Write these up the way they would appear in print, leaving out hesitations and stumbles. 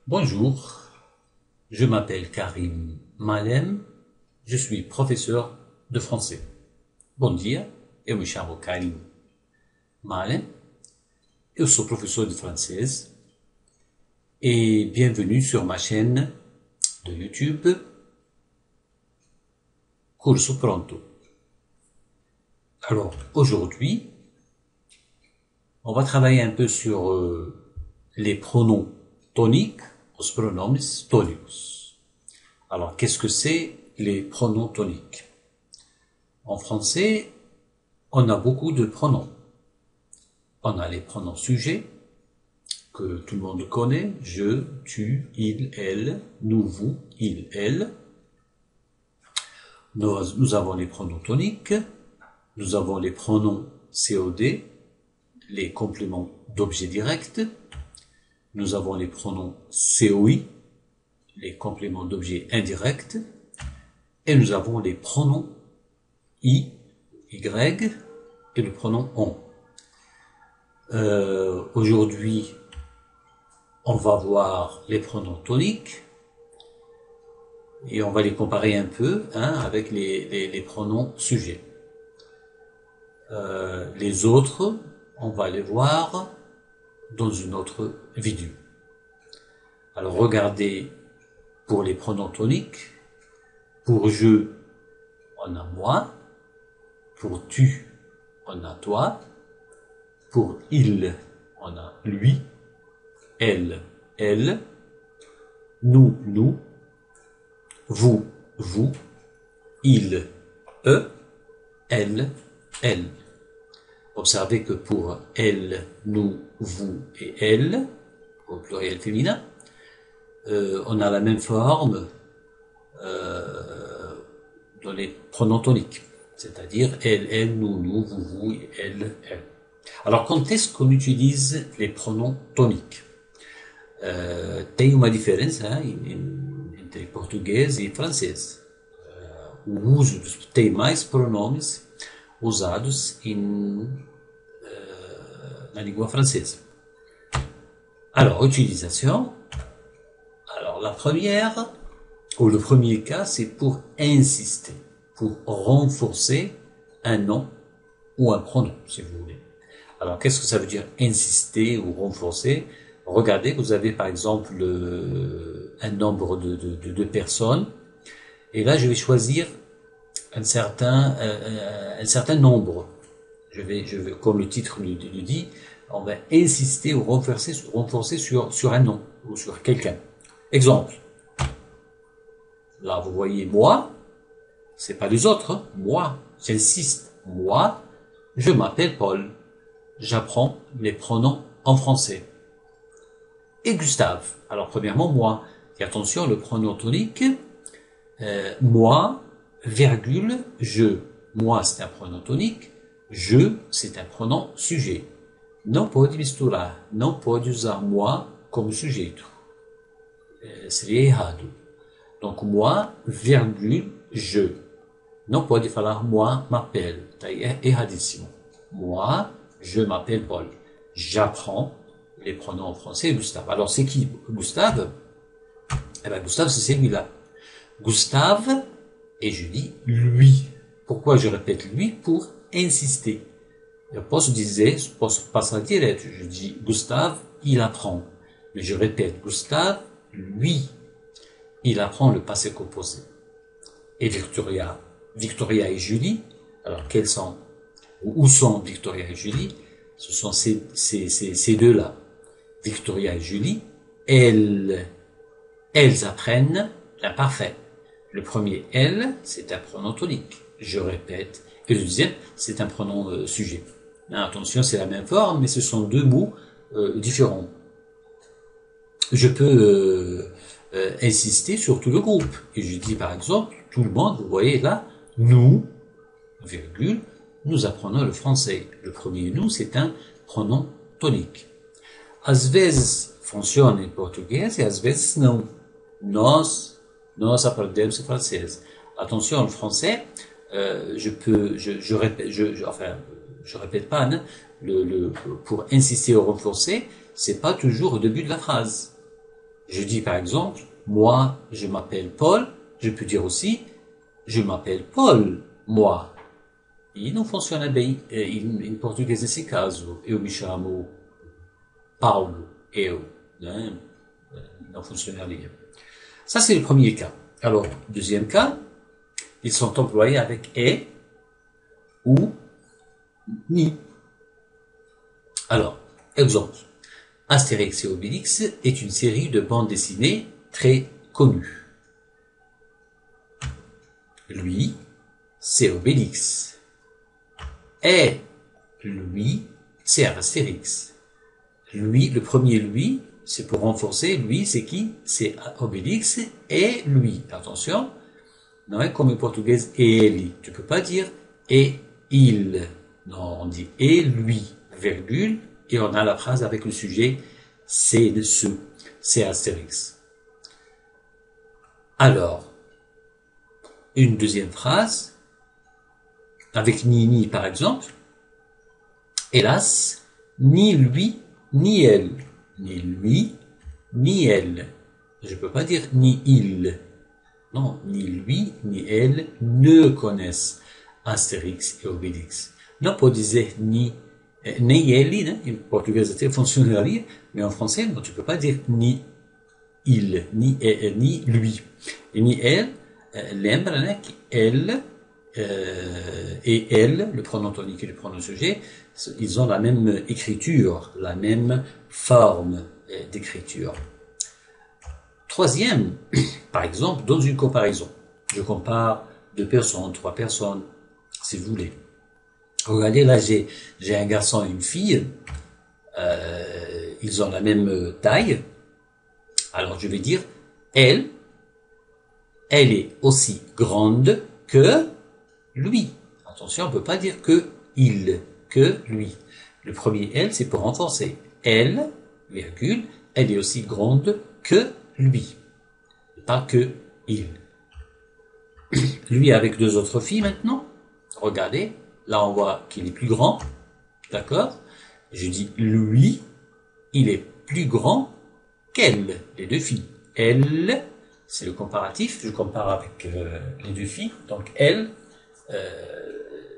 Bonjour, je m'appelle Karim Malem, je suis professeur de français. Bom dia, eu me chamo Karim Malem, eu sou professeur de français et bienvenue sur ma chaîne de YouTube Curso Pronto. Alors, aujourd'hui, on va travailler un peu sur les pronoms toniques, os pronomes tônicos. Alors, qu'est-ce que c'est les pronoms toniques? En français, on a beaucoup de pronoms. On a les pronoms sujets, que tout le monde connaît, je, tu, il, elle, nous, vous, il, elle. Nous avons les pronoms toniques, nous avons les pronoms COD, les compléments d'objet direct, nous avons les pronoms COI, les compléments d'objet indirect, et nous avons les pronoms I, Y, et le pronom on. Aujourd'hui, on va voir les pronoms toniques, et on va les comparer un peu avec les pronoms sujets. Les autres, on va les voir dans une autre vidéo. Alors regardez, pour les pronoms toniques, pour je, on a moi, pour tu, on a toi, pour il, on a lui, elle, elle, nous, nous, vous, vous, il, eux, elle, elle. Observez que pour elle, nous, vous et elle, au pluriel féminin, on a la même forme dans les pronoms toniques, c'est-à-dire elle, elle, nous, nous, vous, vous et elle, elle. Alors, quand est-ce qu'on utilise les pronoms toniques? Tem uma diferença entre português e francês. O uso tem mais pronomes usados na língua française. Alors, utilisation. Alors, la première, ou le premier cas, c'est pour insister, pour renforcer un nom ou un pronom, si vous voulez. Alors, qu'est-ce que ça veut dire insister ou renforcer? Regardez, vous avez par exemple un nombre de personnes, et là, je vais choisir un certain nombre. Je vais, comme le titre le dit, on va insister ou renforcer sur un nom ou sur quelqu'un. Exemple. Là, vous voyez moi, c'est pas les autres, moi, j'insiste. Moi, je m'appelle Paul. J'apprends les pronoms en français. Et Gustave. Alors, premièrement, moi. Et attention, le pronom tonique, moi, virgule, je. Moi, c'est un pronom tonique. Je, c'est un pronom sujet. Não pode misturar. Não pode usar moi como sujeito. Seria errado. Donc, moi, virgule, je. Não pode falar moi m'appelle. Tá erradíssimo. Moi, je m'appelle Paul. J'apprends les pronoms en français. Gustave. Alors, c'est qui Gustave? Eh ben, Gustave, c'est celui-là. Gustave, et je dis lui. Pourquoi je répète lui? Pour insister. Eu posso passar direto. Je dis Gustave, il apprend. Mais je répète Gustave, lui. Il apprend le passé composé. Et Victoria et Julie. Alors, où sont Victoria et Julie? Ce sont ces deux-là. Victoria et Julie, elles apprennent l'imparfait. Le premier, elle, c'est un pronom tonique. Je répète. Et le deuxième, c'est un pronom sujet. Attention, c'est la même forme, mais ce sont deux mots différents. Je peux insister sur tout le groupe. Et je dis par exemple, tout le monde, vous voyez là, nous, virgule, nous apprenons le français. Le premier nous, c'est un pronom tonique. Às vezes funciona em português e às vezes não. Nós aprendemos o francês. Attention, le français, je répète pas, hein, pour insister ou renforcer, c'est pas toujours au début de la phrase. Je dis par exemple, moi, je m'appelle Paul. Je peux dire aussi, je m'appelle Paul, moi. E não funciona bem em português nesse caso. Eu me chamo Paulo, eu. Né? Não fonctionnaria. Ça, c'est le premier cas. Alors, deuxième cas, ils sont employés avec est ou ni. Alors, exemple. Astérix et Obélix est une série de bandes dessinées très connue. Lui, c'est Obélix. Et lui, c'est Astérix. Lui, le premier lui, c'est pour renforcer. Lui, c'est qui? C'est Obélix et lui. Attention, non est comme en portugais ele. Tu peux pas dire et il. Non, on dit et lui, virgule, et on a la phrase avec le sujet c'est de ce. C'est Astérix. Alors, une deuxième phrase, avec ni par exemple. Hélas, ni lui, ni elle. Ni lui, ni elle. Je peux pas dire ni il. Non, ni lui, ni elle ne connaissent Astérix et Obélix. Non pas dire ni ele, né? En portugais até fonctionnaria, mais en français, non, tu peux pas dire ni il, ni lui. Et ni elle, lembra, né, que elle et elle, le pronom tonique et le pronom sujet, ils ont la même écriture, la même forme d'écriture. Troisième, par exemple, dans une comparaison. Je compare 2 personnes, 3 personnes, si vous voulez. Regardez, là, j'ai un garçon et une fille. Ils ont la même taille. Alors, je vais dire, elle est aussi grande que lui. Attention, on ne peut pas dire que il, que lui. Le premier elle, c'est pour renforcer. Elle, virgule, elle est aussi grande que lui. Pas que il. Lui avec 2 autres filles maintenant. Regardez, là on voit qu'il est plus grand. D'accord? Je dis lui, il est plus grand qu'elle, les 2 filles. Elle, c'est le comparatif, je compare avec les 2 filles. Donc elle,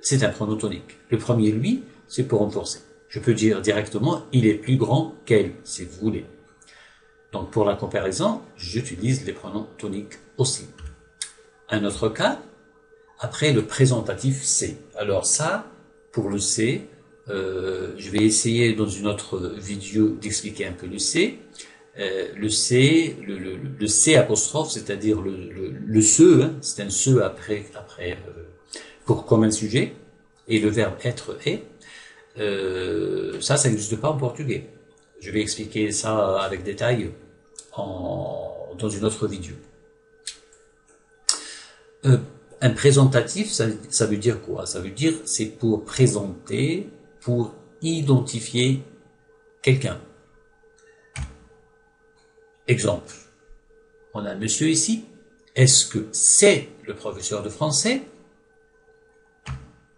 c'est un pronom tonique. Le premier lui, c'est pour renforcer. Je peux dire directement, il est plus grand qu'elle, si vous voulez. Donc pour la comparaison, j'utilise les pronoms toniques aussi. Un autre cas, après le présentatif c'est. Alors ça, pour le c'est, je vais essayer dans une autre vidéo d'expliquer un peu le c'est. Le c'est, le c'est apostrophe, c'est-à-dire le se, hein, c'est un se après pour comme un sujet, et le verbe être est. Ça n'existe pas en portugais. Je vais expliquer ça avec détail dans une autre vidéo. Un présentatif, ça veut dire quoi? Ça veut dire c'est pour présenter, pour identifier quelqu'un. Exemple. On a un monsieur ici. Est-ce que c'est le professeur de français?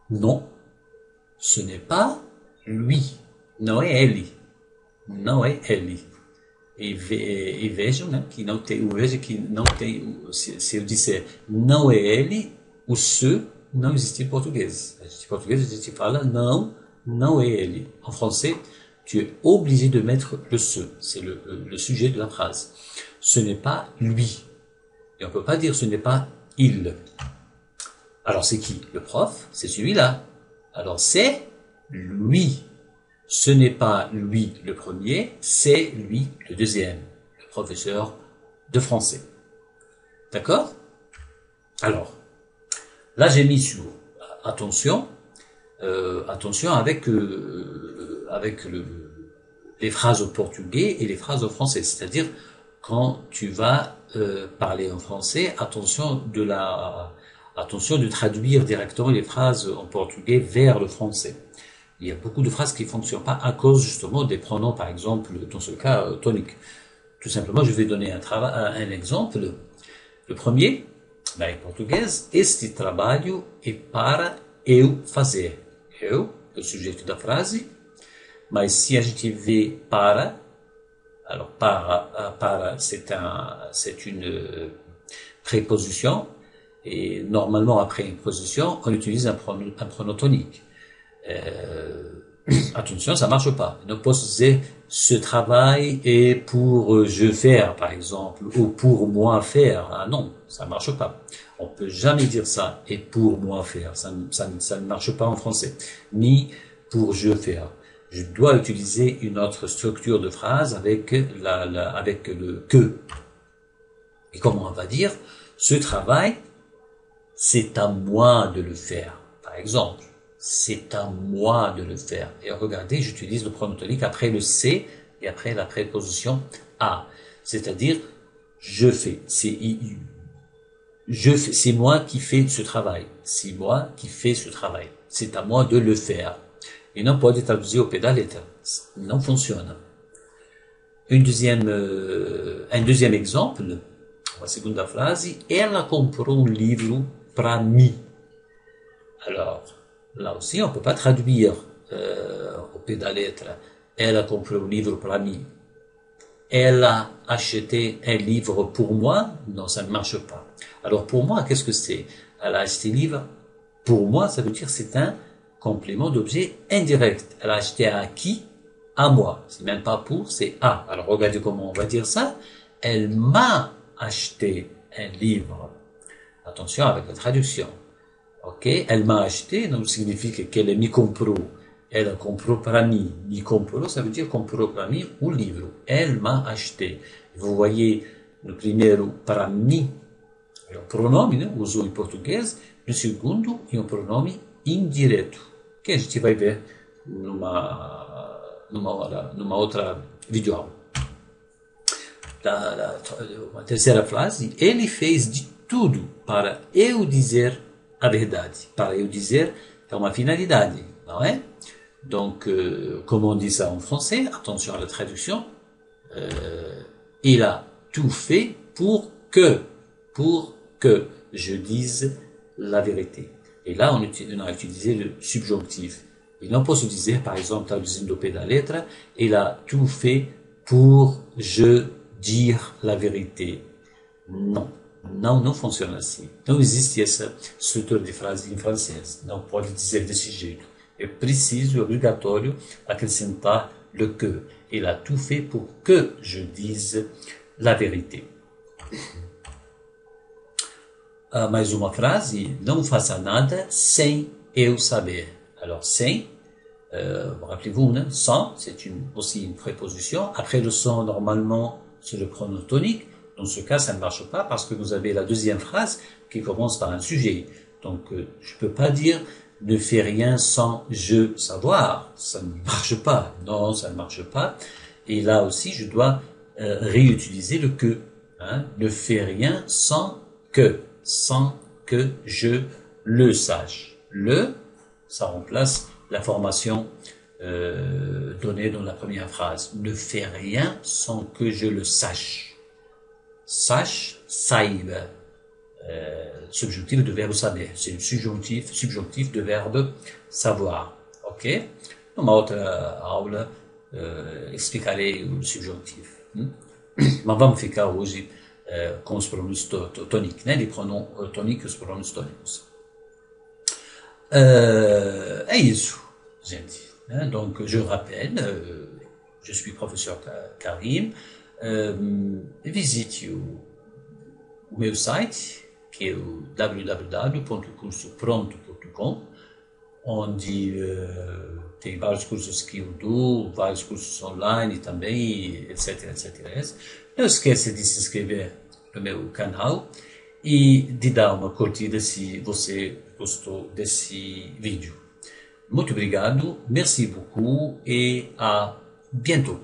Non. Ce n'est pas lui. Não é ele. Não é ele. E vejam, né, que não tem, veja que não tem, se eu disser não é ele, o se não existe em português. Em português a gente fala não é ele. En français, tu es obligé de mettre le se. C'est le sujet de la phrase. Ce n'est pas lui. Et on peut pas dire ce n'est pas il. Alors c'est qui? Le prof, c'est celui-là. Alors c'est lui. Ce n'est pas lui le premier, c'est lui le deuxième, le professeur de français. D'accord? Alors, là j'ai mis sur attention, attention avec les phrases au portugais et les phrases au français. C'est-à-dire quand tu vas parler en français, attention de traduire directement les phrases en portugais vers le français. Il y a beaucoup de phrases qui ne fonctionnent pas à cause justement des pronoms, par exemple, dans ce cas, toniques. Tout simplement, je vais donner un exemple. Le premier, em português, este trabalho é para eu fazer. Eu, é o sujeito da frase, mas se a gente vê para, Alors, c'est une préposition, et normalement, après une préposition, on utilise un pronom tonique. Attention, ça marche pas. Ne pas dire ce travail est pour je faire, par exemple, ou pour moi faire. Ah non, ça marche pas. On peut jamais dire ça et pour moi faire. Ça ne marche pas en français. Ni pour je faire. Je dois utiliser une autre structure de phrase avec avec le que. Et comment on va dire? Ce travail, c'est à moi de le faire. Par exemple. C'est à moi de le faire. Et regardez, j'utilise le pronom tonique après le c'est et après la préposition à. C'est-à-dire, je fais. C'est moi qui fais ce travail. C'est moi qui fais ce travail. C'est à moi de le faire. E não pode traduzir ao pé da letra. Não funciona. Un deuxième exemple, a segunda frase, ela comprou livro para mim. Alors, là aussi, on peut pas traduire au pied de la lettre. Elle a compris un livre pour mí. Elle a acheté un livre pour moi. Non, ça ne marche pas. Alors, pour moi, qu'est-ce que c'est? Elle a acheté un livre. Pour moi, ça veut dire c'est un complément d'objet indirect. Elle a acheté à qui? À moi. C'est même pas pour, c'est à. Alors, regardez comment on va dire ça. Elle m'a acheté un livre. Attention avec la traduction. Ok, elle m'a acheté, donc signifique qu'elle me comprou. Elle a comprou para mim. Me comprou, ça veut dire comprou para mim un livro. Elle m'a acheté. Vous voyez, no primeiro, para mim, é um pronome, né? Usou em português. No segundo, é um pronome indireto, que a gente vai ver numa outra videoaula. A terceira frase, ele fez de tudo para eu dizer a verdade. Para eu dizer é uma finalidade, não é? Donc, comment on dit ça en français? Attention à la traduction. Il a tout fait pour que je dise la vérité. Et là, on a utilisé le subjonctif. Et non pas se dire, par exemple, traduzindo au pied da letra, il a tout fait pour je dire la vérité. Non. Não funciona assim. Não existe essa estrutura de frase em francês. Não pode dizer desse jeito. É preciso, obrigatório, acrescentar le que. Il a tout fait pour que je dise la vérité. Mais uma frase, não faça nada sem eu saber. Alors, sem, rappelez-vous, né? Sans, c'est aussi une préposition. Après le sans, normalement, c'est le pronom tonique. Dans ce cas, ça ne marche pas parce que vous avez la deuxième phrase qui commence par un sujet. Donc, je peux pas dire ne fais rien sans je savoir. Ça ne marche pas. Non, ça ne marche pas. Et là aussi, je dois réutiliser le que. Hein? Ne fais rien sans que je le sache. Le, ça remplace la formation donnée dans la première phrase. Ne fais rien sans que je le sache. Sache, saiba. Subjonctif de verbe saber. C'est le subjonctif de verbe savoir. Ok? Numa outra aula explicarei o subjonctif. Mas vamos ficar hoje com os pronomes tônicos, né? Les pronoms tônicos, os pronomes tônicos. É isso, gente. Né? Donc, je rappelle, je suis professeur Karim. Visite o meu site, que é o www.cursopronto.com, onde tem vários cursos que eu dou, vários cursos online também, etc. Não esqueça de se inscrever no meu canal e de dar uma curtida se você gostou desse vídeo. Muito obrigado, merci beaucoup et à bientôt.